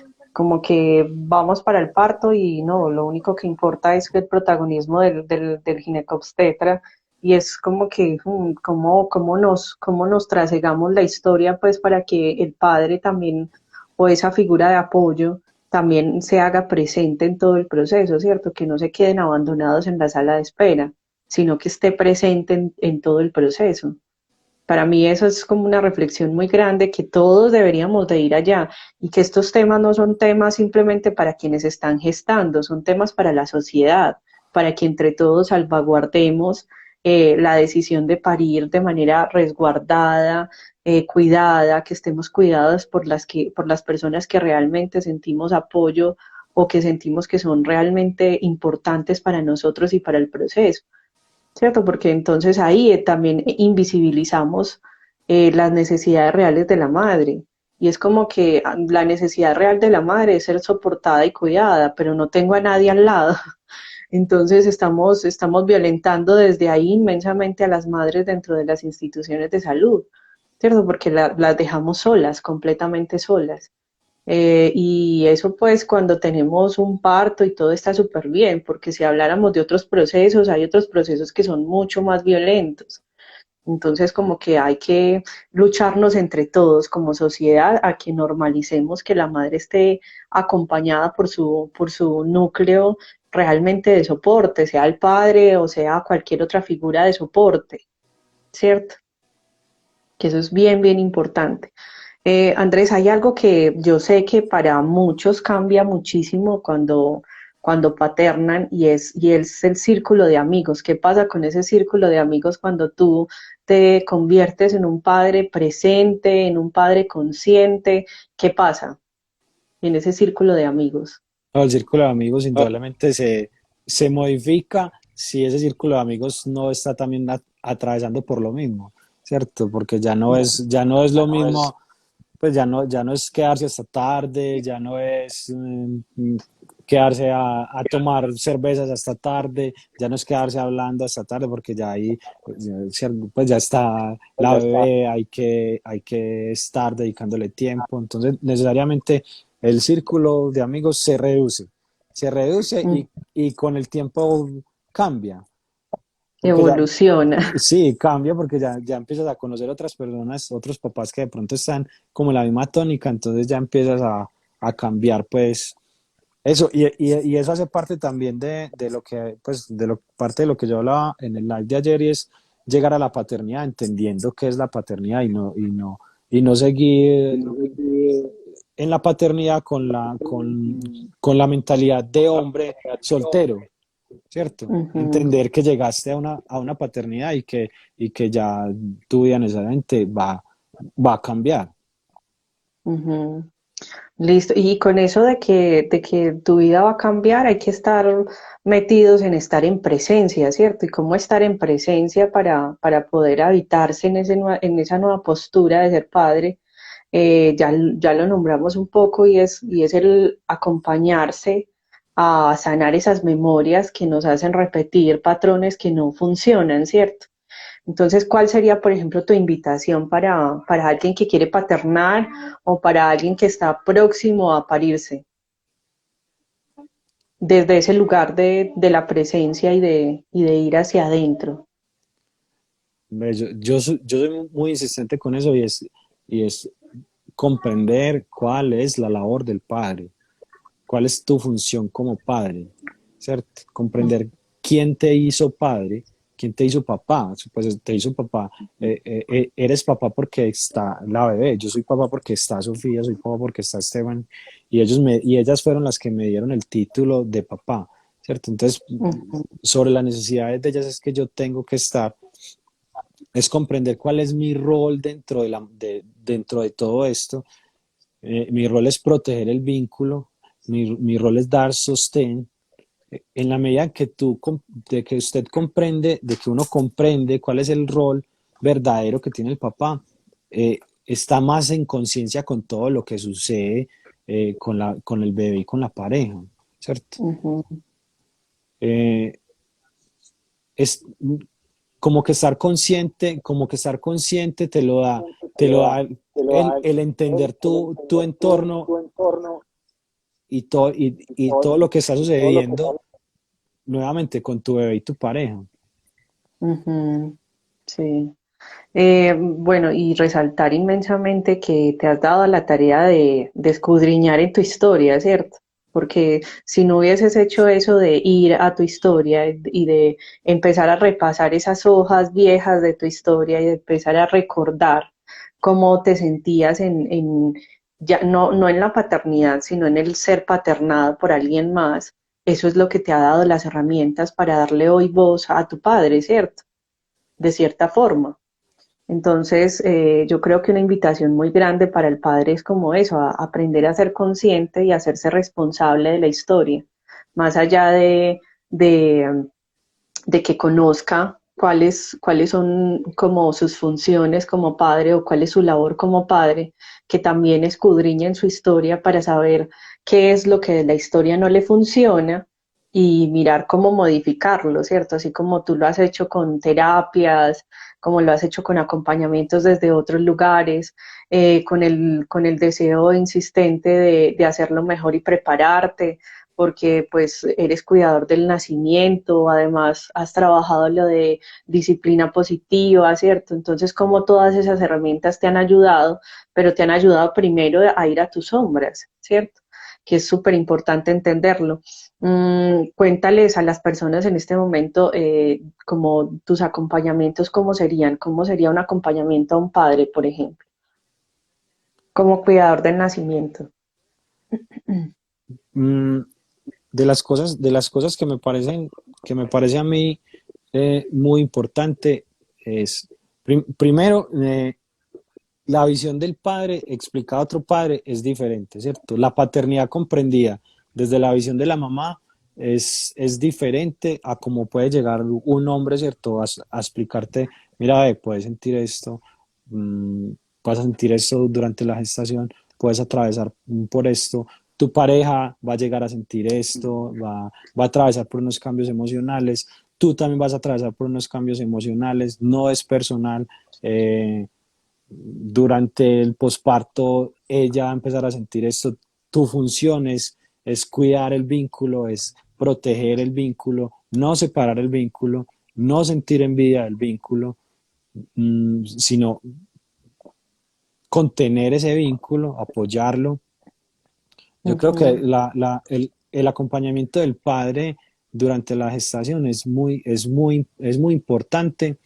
Speaker 1: vamos para el parto y no, lo único que importa es el protagonismo del ginecobstetra y es como que cómo nos trasegamos la historia pues para que el padre también o esa figura de apoyo también se haga presente en todo el proceso, ¿cierto? Que no se queden abandonados en la sala de espera, sino que esté presente en todo el proceso. Para mí eso es como una reflexión muy grande que todos deberíamos de ir allá y que estos temas no son temas simplemente para quienes están gestando, son temas para la sociedad, para que entre todos salvaguardemos la decisión de parir de manera resguardada, cuidada, que estemos cuidados por las personas que realmente sentimos apoyo o que sentimos que son realmente importantes para nosotros y para el proceso. ¿Cierto? Porque entonces ahí también invisibilizamos las necesidades reales de la madre. Y es como que la necesidad real de la madre es ser soportada y cuidada, pero no tengo a nadie al lado. Entonces estamos violentando desde ahí inmensamente a las madres dentro de las instituciones de salud, ¿cierto? Porque las dejamos solas, completamente solas. Y eso pues cuando tenemos un parto y todo está súper bien, porque si habláramos de otros procesos, hay otros procesos que son mucho más violentos. Entonces, como que hay que lucharnos entre todos como sociedad a que normalicemos que la madre esté acompañada por su núcleo realmente de soporte, sea el padre o sea cualquier otra figura de soporte, ¿cierto? Que eso es bien, bien importante. Andrés, hay algo que yo sé que para muchos cambia muchísimo cuando paternan y es el círculo de amigos. ¿Qué pasa con ese círculo de amigos cuando tú te conviertes en un padre presente, en un padre consciente? ¿Qué pasa en ese círculo de amigos?
Speaker 2: No, el círculo de amigos indudablemente se modifica si ese círculo de amigos no está también atravesando por lo mismo, ¿cierto? Porque ya no es lo mismo, pues ya no es quedarse hasta tarde, ya no es quedarse a tomar cervezas hasta tarde, ya no es quedarse hablando hasta tarde, porque ya ahí, pues ya está la bebé, hay que estar dedicándole tiempo, entonces necesariamente el círculo de amigos se reduce y con el tiempo cambia, porque ya,
Speaker 1: Evoluciona.
Speaker 2: sí, cambia porque ya empiezas a conocer otras personas, otros papás que de pronto están como en la misma tónica, entonces ya empiezas a cambiar pues eso, y eso hace parte también de lo que, pues, parte de lo que yo hablaba en el live de ayer y es llegar a la paternidad entendiendo qué es la paternidad y no seguir en la paternidad con la mentalidad de hombre soltero, ¿cierto?
Speaker 1: Ujú,
Speaker 2: Entender que llegaste a una paternidad y que ya tu vida necesariamente va a cambiar.
Speaker 1: ujú. Listo. Y con eso de que tu vida va a cambiar, hay que estar metidos en estar en presencia, ¿cierto? Y cómo estar en presencia para poder habitarse en en esa nueva postura de ser padre. Ya lo nombramos un poco y es el acompañarse a sanar esas memorias que nos hacen repetir patrones que no funcionan, ¿cierto? Entonces, ¿cuál sería, por ejemplo, tu invitación para alguien que quiere paternar o para alguien que está próximo a parirse? Desde ese lugar de la presencia y de ir hacia adentro.
Speaker 2: Yo soy muy insistente con eso y es comprender cuál es la labor del padre, cuál es tu función como padre, ¿cierto? Comprender quién te hizo padre, quién te hizo papá, pues te hizo papá, eres papá porque está la bebé, yo soy papá porque está Sofía, soy papá porque está Esteban, y ellas fueron las que me dieron el título de papá, ¿cierto? Entonces,
Speaker 1: Ujú,
Speaker 2: sobre las necesidades de ellas es que yo tengo que estar es comprender cuál es mi rol dentro de todo esto. Mi rol es proteger el vínculo, mi rol es dar sostén. En la medida que de que usted comprende, de que uno comprende cuál es el rol verdadero que tiene el papá, está más en conciencia con todo lo que sucede con el bebé y con la pareja, ¿cierto?
Speaker 1: ujú.
Speaker 2: Eh, es, como que estar consciente te lo da el entender tu entorno y todo lo que está sucediendo nuevamente con tu bebé y tu pareja.
Speaker 1: Ujú, sí. Bueno, y resaltar inmensamente que te has dado la tarea de escudriñar en tu historia, ¿cierto? Porque si no hubieses hecho eso de ir a tu historia y de empezar a repasar esas hojas viejas de tu historia y de empezar a recordar cómo te sentías ya no en la paternidad, sino en el ser paternado por alguien más, eso es lo que te ha dado las herramientas para darle hoy voz a tu padre, ¿cierto? De cierta forma. Entonces, yo creo que una invitación muy grande para el padre es como eso, a aprender a ser consciente y a hacerse responsable de la historia, más allá de, de que conozca cuáles son como sus funciones como padre o cuál es su labor como padre, que también escudriñe en su historia para saber qué es lo que de la historia no le funciona y mirar cómo modificarlo, ¿cierto? Así como tú lo has hecho con terapias, como lo has hecho con acompañamientos desde otros lugares, con con el deseo insistente de hacerlo mejor y prepararte porque pues eres cuidador del nacimiento, además has trabajado lo de disciplina positiva, ¿cierto? Entonces, como todas esas herramientas te han ayudado, pero te han ayudado primero a ir a tus sombras, ¿cierto? Que es súper importante entenderlo. Cuéntales a las personas en este momento como tus acompañamientos, ¿cómo serían? ¿Cómo sería un acompañamiento a un padre, por ejemplo, como cuidador del nacimiento?
Speaker 2: Mm, de las cosas que me parece a mí muy importante es, primero, la visión del padre explicada a otro padre es diferente, ¿cierto? La paternidad comprendida desde la visión de la mamá es diferente a cómo puede llegar un hombre, ¿cierto? A explicarte, mira, puedes sentir esto, mmm, vas a sentir esto durante la gestación, puedes atravesar por esto, tu pareja va a llegar a sentir esto, va a atravesar por unos cambios emocionales, tú también vas a atravesar por unos cambios emocionales, no es personal. Durante el posparto ella va a empezar a sentir esto. Tu función es cuidar el vínculo, es proteger el vínculo, no separar el vínculo, no sentir envidia del vínculo, sino contener ese vínculo, apoyarlo. Yo creo que
Speaker 1: Ujú,
Speaker 2: el acompañamiento del padre durante la gestación es muy importante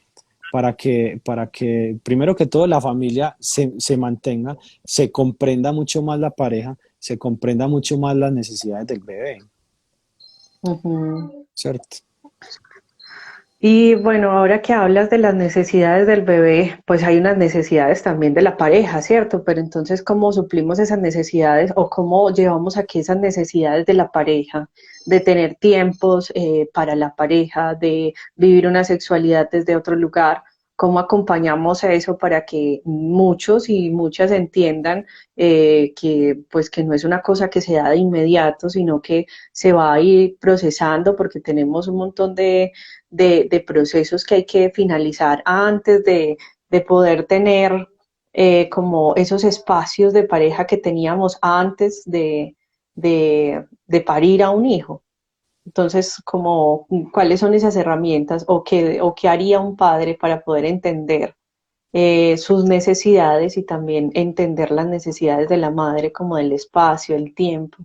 Speaker 2: para que, primero que todo, la familia se mantenga, se comprenda mucho más la pareja, se comprenda mucho más las necesidades del bebé,
Speaker 1: ujú.
Speaker 2: ¿cierto?
Speaker 1: Y bueno, ahora que hablas de las necesidades del bebé, pues hay unas necesidades también de la pareja, ¿cierto? Pero entonces, ¿cómo suplimos esas necesidades o cómo llevamos a que esas necesidades de la pareja, de tener tiempos para la pareja, de vivir una sexualidad desde otro lugar, cómo acompañamos a eso para que muchos y muchas entiendan que pues que no es una cosa que se da de inmediato, sino que se va a ir procesando porque tenemos un montón de procesos que hay que finalizar antes de poder tener como esos espacios de pareja que teníamos antes de parir a un hijo. Entonces, como, ¿cuáles son esas herramientas o qué haría un padre para poder entender sus necesidades y también entender las necesidades de la madre, como del espacio, el tiempo?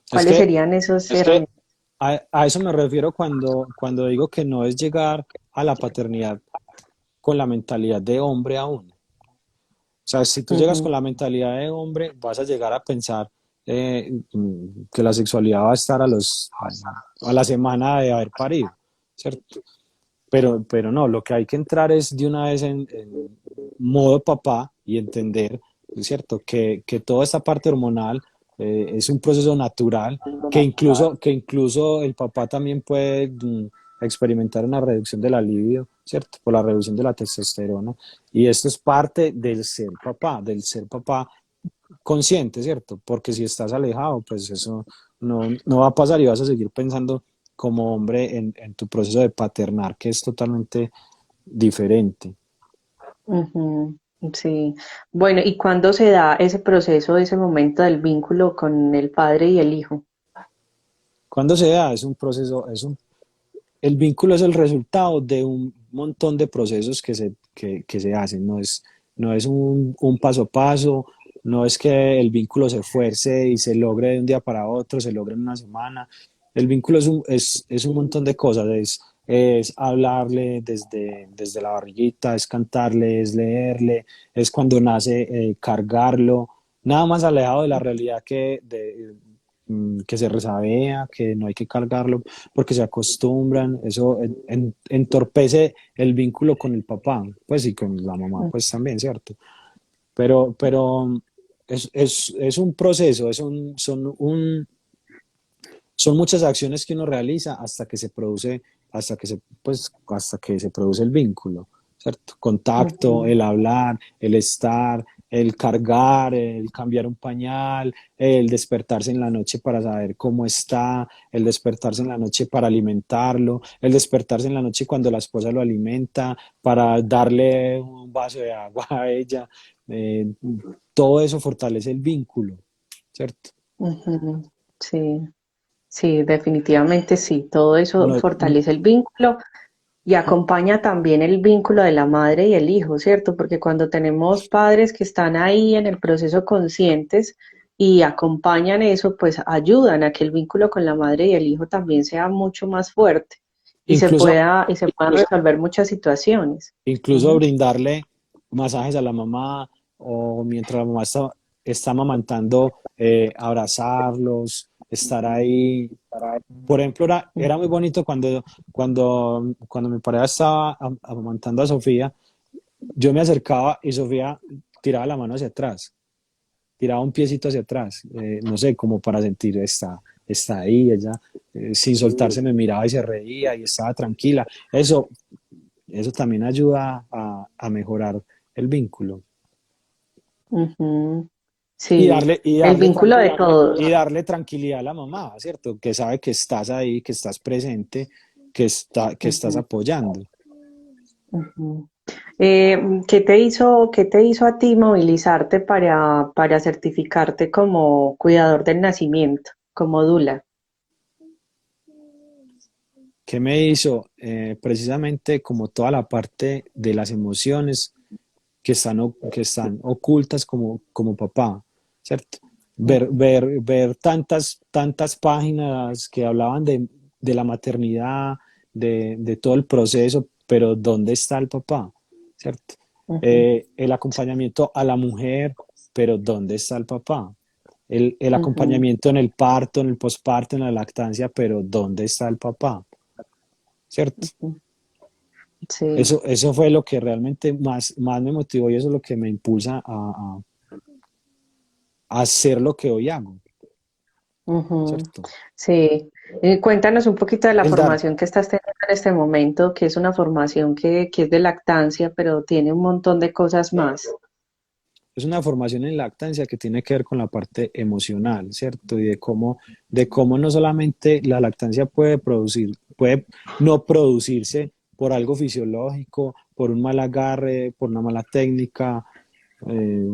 Speaker 2: Es
Speaker 1: ¿Cuáles
Speaker 2: que
Speaker 1: serían esas herramientas?
Speaker 2: a eso me refiero cuando digo que no es llegar a la paternidad con la mentalidad de hombre aún. O sea, si tú llegas con
Speaker 1: Ujú,
Speaker 2: la mentalidad de hombre, vas a llegar a pensar que la sexualidad va a estar a la semana de haber parido, ¿cierto? Pero no, lo que hay que entrar es de una vez en modo papá y entender, ¿cierto? Que toda esta parte hormonal es un proceso natural, que incluso el papá también puede experimentar una reducción de la libido, ¿cierto? Por la reducción de la testosterona. Y esto es parte del ser papá consciente, ¿cierto? Porque si estás alejado, pues eso no va a pasar y vas a seguir pensando como hombre en tu proceso de paternar, que es totalmente diferente.
Speaker 1: ujú, sí. Bueno, ¿y cuándo se da ese proceso, ese momento del vínculo con el padre y el hijo?
Speaker 2: Cuando se da, es un proceso, el vínculo es el resultado de un montón de procesos que se hacen, no es un paso a paso, no es que el vínculo se fuerce y se logre de un día para otro, se logre en una semana. El vínculo es un montón de cosas, es hablarle desde la barriguita, es cantarle, es leerle, es cuando nace cargarlo, nada más alejado de la realidad que se resabea, que no hay que cargarlo porque se acostumbran, eso entorpece el vínculo con el papá, pues y con la mamá, pues también, ¿cierto? Pero es un proceso, son muchas acciones que uno realiza hasta que se produce el vínculo, ¿cierto? Contacto,
Speaker 1: Ujú,
Speaker 2: el hablar, el estar, el cargar, el cambiar un pañal, el despertarse en la noche para saber cómo está, el despertarse en la noche para alimentarlo, el despertarse en la noche cuando la esposa lo alimenta, para darle un vaso de agua a ella. Eh, Todo eso fortalece el vínculo, ¿cierto?
Speaker 1: ujú, sí. Sí, definitivamente sí. Todo eso
Speaker 2: No,
Speaker 1: fortalece el vínculo y acompaña también el vínculo de la madre y el hijo, ¿cierto? Porque cuando tenemos padres que están ahí en el proceso conscientes y acompañan eso, pues ayudan a que el vínculo con la madre y el hijo también sea mucho más fuerte
Speaker 2: incluso,
Speaker 1: y se puedan resolver muchas situaciones.
Speaker 2: incluso
Speaker 1: Ujú,
Speaker 2: brindarle masajes a la mamá o mientras la mamá está amamantando, abrazarlos, estar ahí. Por ejemplo, era muy bonito cuando mi pareja estaba amamantando a Sofía, yo me acercaba y Sofía tiraba la mano hacia atrás, tiraba un piecito hacia atrás, no sé, como para sentir, está ahí, ella sin soltarse me miraba y se reía y estaba tranquila. Eso también ayuda a mejorar el vínculo
Speaker 1: ujú.
Speaker 2: y
Speaker 1: Sí,
Speaker 2: darle, y
Speaker 1: el
Speaker 2: darle,
Speaker 1: vínculo de todos.
Speaker 2: y darle tranquilidad a la mamá, ¿cierto? Que sabe que estás ahí, que estás presente, que estás
Speaker 1: Ujú,
Speaker 2: apoyando.
Speaker 1: ujú. Qué te hizo a ti movilizarte para certificarte como cuidador del nacimiento, como Dula?
Speaker 2: ¿Qué me hizo? Precisamente como toda la parte de las emociones que están ocultas como papá, ¿cierto? Ver tantas páginas que hablaban de la maternidad, de todo el proceso, pero ¿dónde está el papá? ¿Cierto?
Speaker 1: Ujú,
Speaker 2: El acompañamiento a la mujer, pero ¿dónde está el papá? El
Speaker 1: ujú,
Speaker 2: acompañamiento en el parto, en el posparto, en la lactancia, pero ¿dónde está el papá? ¿Cierto?
Speaker 1: ujú. Sí,
Speaker 2: Eso fue lo que realmente más me motivó y eso es lo que me impulsa a hacer lo que hoy hago,
Speaker 1: ujú,
Speaker 2: ¿cierto?
Speaker 1: sí. Cuéntanos un poquito de la
Speaker 2: El dar,
Speaker 1: formación que estás teniendo en este momento, que es una formación que es de lactancia, pero tiene un montón de cosas más.
Speaker 2: es una formación en lactancia que tiene que ver con la parte emocional, ¿cierto? Y de cómo no solamente la lactancia puede no producirse por algo fisiológico, por un mal agarre, por una mala técnica, eh,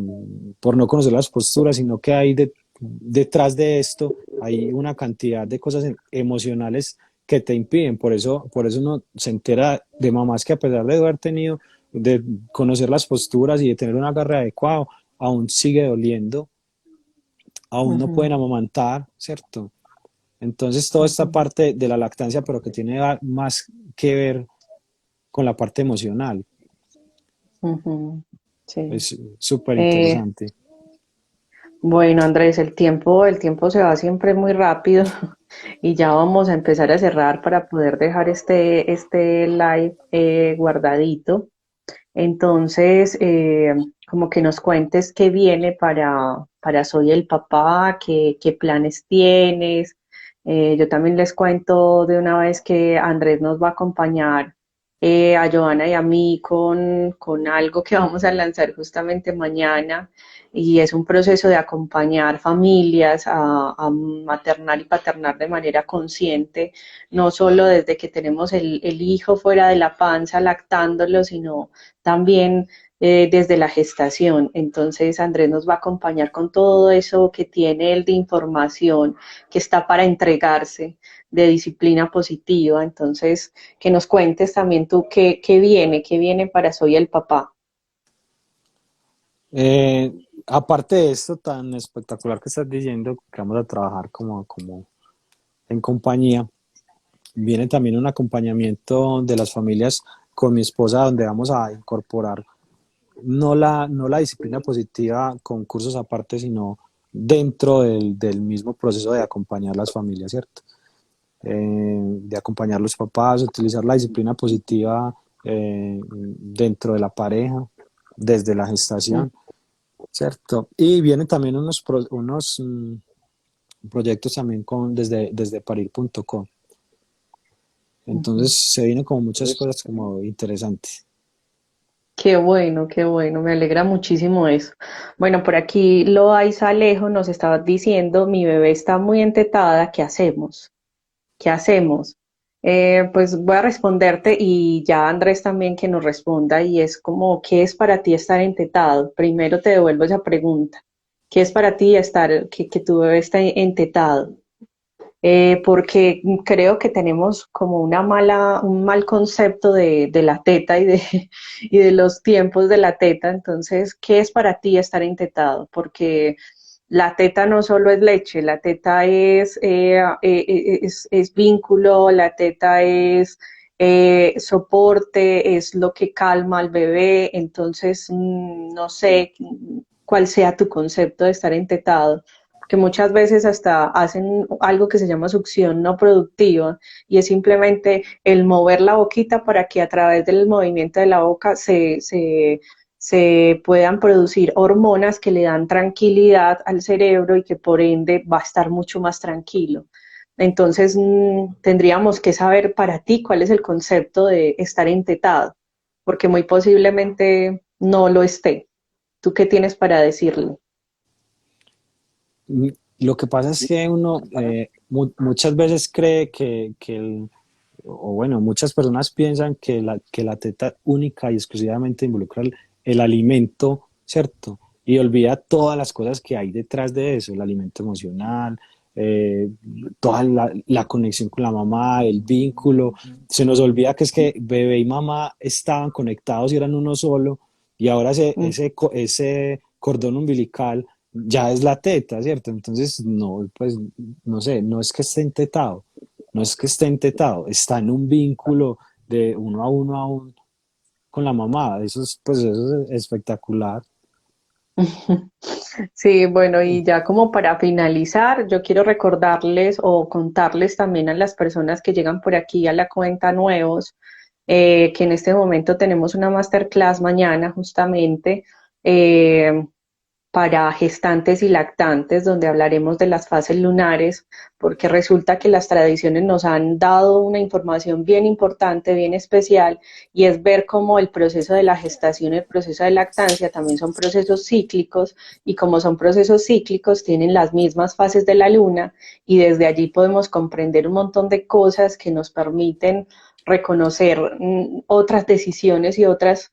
Speaker 2: por no conocer las posturas, sino que detrás de esto hay una cantidad de cosas emocionales que te impiden. Por eso uno se entera de mamás que a pesar de haber tenido, de conocer las posturas y de tener un agarre adecuado, aún sigue doliendo, aún no
Speaker 1: Ujú,
Speaker 2: pueden amamantar, ¿cierto? Entonces, toda esta
Speaker 1: ujú,
Speaker 2: parte de la lactancia, pero que tiene más que ver con la parte emocional,
Speaker 1: ujú. Sí.
Speaker 2: es súper
Speaker 1: Eh,
Speaker 2: interesante.
Speaker 1: Bueno, Andrés, el tiempo se va siempre muy rápido y ya vamos a empezar a cerrar para poder dejar este live guardadito. Entonces, como que nos cuentes qué viene para Soy el Papá, qué planes tienes. Yo también les cuento de una vez que Andrés nos va a acompañar a Joana y a mí con algo que vamos a lanzar justamente mañana y es un proceso de acompañar familias a maternar y paternar de manera consciente, no solo desde que tenemos el hijo fuera de la panza lactándolo, sino también desde la gestación. Entonces Andrés nos va a acompañar con todo eso que tiene él de información que está para entregarse, de disciplina positiva. Entonces, que nos cuentes también tú qué viene para Soy el Papá.
Speaker 2: Eh, Aparte de esto tan espectacular que estás diciendo, que vamos a trabajar como en compañía, viene también un acompañamiento de las familias con mi esposa, donde vamos a incorporar no la disciplina positiva con cursos aparte, sino dentro del mismo proceso de acompañar las familias, ¿cierto? De acompañar los papás, utilizar la disciplina positiva dentro de la pareja, desde la
Speaker 1: Mm,
Speaker 2: gestación, ¿cierto? Y vienen también unos proyectos también desde parir.com.
Speaker 1: ujú.
Speaker 2: Entonces se vienen como muchas cosas como interesantes.
Speaker 1: Qué bueno, me alegra muchísimo eso. Bueno, por aquí Loaiza Alejo nos estaba diciendo, mi bebé está muy entetada, ¿qué hacemos? ¿Qué hacemos? Pues voy a responderte y ya Andrés también que nos responda y es como, ¿qué es para ti estar entetado? Primero te devuelvo esa pregunta. ¿Qué es para ti que tu bebé esté entetado? porque creo que tenemos como un mal concepto de la teta y de los tiempos de la teta. Entonces, ¿qué es para ti estar entetado? Porque la teta no solo es leche, la teta es vínculo, la teta es soporte, es lo que calma al bebé. Entonces, no sé cuál sea tu concepto de estar entetado, que muchas veces hasta hacen algo que se llama succión no productiva y es simplemente el mover la boquita para que a través del movimiento de la boca se puedan producir hormonas que le dan tranquilidad al cerebro y que por ende va a estar mucho más tranquilo. Entonces, tendríamos que saber para ti cuál es el concepto de estar entetado, porque muy posiblemente no lo esté. ¿Tú qué tienes para decirle?
Speaker 2: Lo que pasa es que uno muchas veces cree o bueno, muchas personas piensan que la teta única y exclusivamente involucra el alimento, ¿cierto? Y olvida todas las cosas que hay detrás de eso, el alimento emocional, eh, toda la conexión con la mamá, el vínculo. Se nos olvida que es que bebé y mamá estaban conectados y eran uno solo, y ahora
Speaker 1: Mm.
Speaker 2: ese cordón umbilical ya es la teta, ¿cierto? Entonces, no, pues, no sé, no es que esté entetado, no es que esté entetado, está en un vínculo de uno a uno aún con la mamá. Eso es, pues, eso es espectacular.
Speaker 1: Sí, bueno, y ya como para finalizar, yo quiero recordarles o contarles también a las personas que llegan por aquí a la cuenta nuevos, que en este momento tenemos una masterclass mañana justamente, eh, para gestantes y lactantes, donde hablaremos de las fases lunares, porque resulta que las tradiciones nos han dado una información bien importante, bien especial, y es ver cómo el proceso de la gestación y el proceso de lactancia también son procesos cíclicos, y como son procesos cíclicos, tienen las mismas fases de la luna, y desde allí podemos comprender un montón de cosas que nos permiten reconocer otras decisiones y otras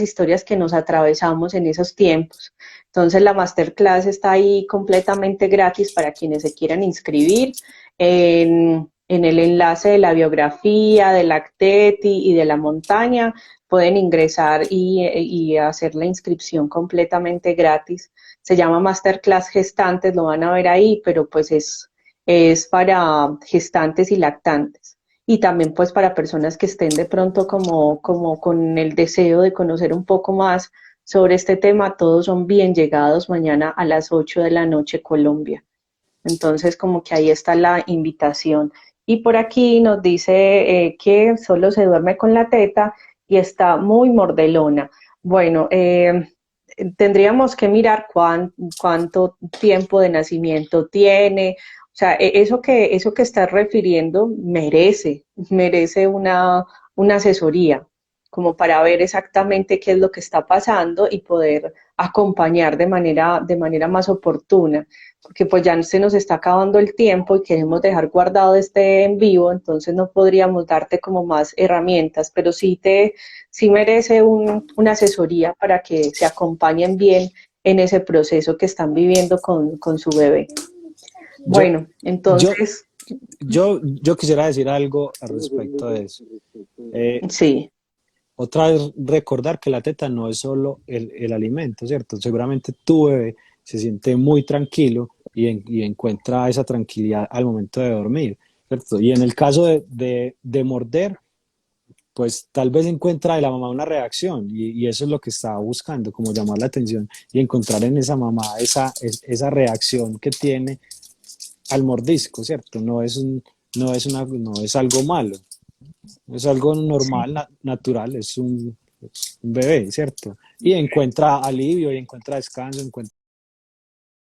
Speaker 1: historias que nos atravesamos en esos tiempos. Entonces la masterclass está ahí completamente gratis para quienes se quieran inscribir en el enlace de la biografía, de Lacteti y de la montaña. Pueden ingresar y hacer la inscripción completamente gratis. Se llama Masterclass Gestantes, lo van a ver ahí, pero pues es para gestantes y lactantes y también pues para personas que estén de pronto como con el deseo de conocer un poco más sobre este tema, todos son bien llegados mañana a las 8 de la noche Colombia. Entonces como que ahí está la invitación. Y por aquí nos dice que solo se duerme con la teta y está muy mordelona. Bueno, tendríamos que mirar cuánto tiempo de nacimiento tiene. O sea, eso que estás refiriendo merece una asesoría, como para ver exactamente qué es lo que está pasando y poder acompañar de manera más oportuna, porque pues ya se nos está acabando el tiempo y queremos dejar guardado este en vivo, entonces no podríamos darte como más herramientas, pero sí merece una asesoría para que se acompañen bien en ese proceso que están viviendo con su bebé.
Speaker 2: Yo,
Speaker 1: Bueno,
Speaker 2: yo,
Speaker 1: entonces,
Speaker 2: yo quisiera decir algo al respecto de eso. Eh,
Speaker 1: sí.
Speaker 2: Otra vez recordar que la teta no es solo el alimento, ¿cierto? Seguramente tu bebé se siente muy tranquilo y encuentra esa tranquilidad al momento de dormir, ¿cierto? Y en el caso de morder, pues tal vez encuentra de la mamá una reacción y eso es lo que estaba buscando, como llamar la atención y encontrar en esa mamá esa reacción que tiene al mordisco, ¿cierto? No es algo malo, es algo
Speaker 1: Sí.
Speaker 2: normal, natural, es un bebé, ¿cierto? Y encuentra alivio y encuentra descanso, encuentra